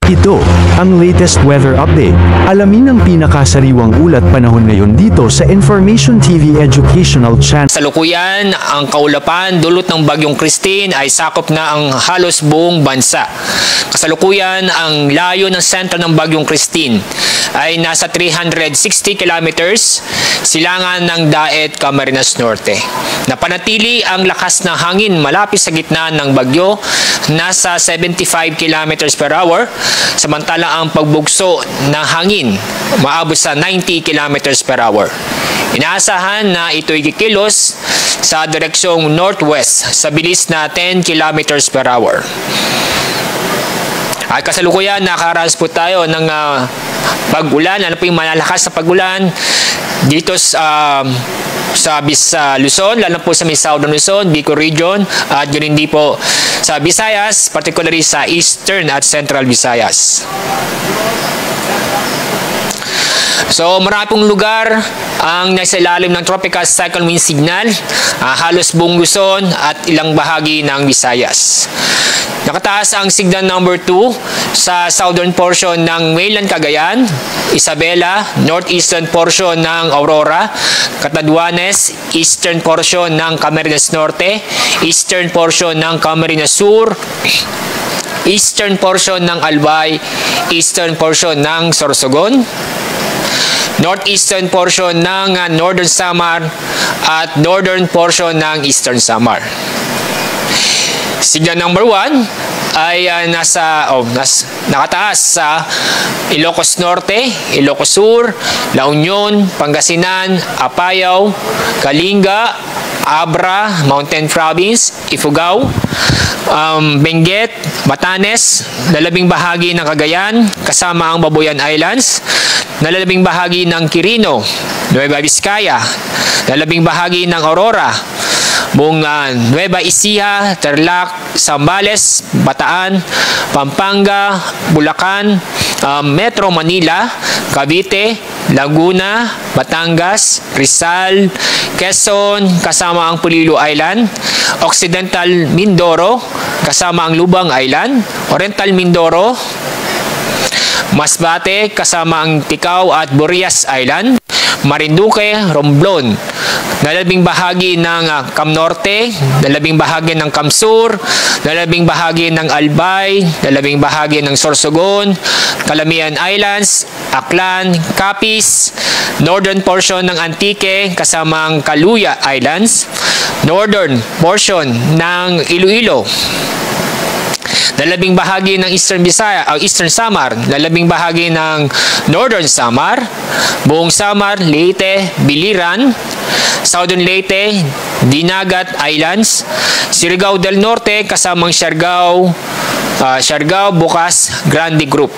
Ito, ang latest weather update. Alamin ang pinakasariwang ulat panahon ngayon dito sa Information TV Educational Channel. Kasalukuyan, ang kaulapan dulot ng Bagyong Christine ay sakop na ang halos buong bansa. Kasalukuyan, ang layo ng sentro ng Bagyong Christine ay nasa 360 kilometers silangan ng Daet, Camarines Norte. Napanatili ang lakas ng hangin malapit sa gitna ng bagyo, nasa 75 kilometers per hour, samantala ang pagbugso ng hangin maabot sa 90 kilometers per hour. Inaasahan na ito'y kikilos sa direksyong northwest sa bilis na 10 kilometers per hour. At kasalukuyan, nakaranas po tayo ng pag-ulan. Ano po yung malalakas na pag-ulan dito sa Luzon, lalo po sa may Southern Luzon, Bicol Region, at yun hindi po sa Visayas, particularly sa Eastern at Central Visayas. So, marami pong lugar ang nasa ilalim ng tropical cyclone wind signal, halos buong Luzon at ilang bahagi ng Visayas. Nakataas ang signal number 2 sa southern portion ng mainland Cagayan, Isabela, northeastern portion ng Aurora, Catanduanes, eastern portion ng Camarines Norte, eastern portion ng Camarines Sur, eastern portion ng Albay, eastern portion ng Sorsogon, northeastern portion ng Northern Samar at northern portion ng Eastern Samar. Signal number 1 ay nakataas sa Ilocos Norte, Ilocos Sur, La Union, Pangasinan, Apayao, Kalinga, Abra, Mountain Province, Ifugao, Benguet, Batanes, lalabing bahagi ng Cagayan, kasama ang Babuyan Islands, lalabing bahagi ng Quirino, Nueva Vizcaya, lalabing bahagi ng Aurora, buong Nueva Ecija, Tarlac, Zambales, Bataan, Pampanga, Bulacan, Metro Manila, Cavite, Laguna, Batangas, Rizal, Quezon, kasama ang Polillo Island, Occidental Mindoro, kasama ang Lubang Island, Oriental Mindoro, Masbate, kasama ang Ticao at Burias Island, Marinduque, Romblon, lalabing bahagi ng Cam Norte, lalabing bahagi ng Cam Sur, lalabing bahagi ng Albay, lalabing bahagi ng Sorsogon, Calamian Islands, Aklan, Capiz, northern portion ng Antique, kasama ang Caluya Islands, northern portion ng Iloilo, lalabing bahagi ng Eastern Samar, lalabing bahagi ng Northern Samar, buong Samar, Leyte, Biliran, Southern Leyte, Dinagat Islands, Surigao del Norte, kasamang Siargao, Bukas, Grande Group.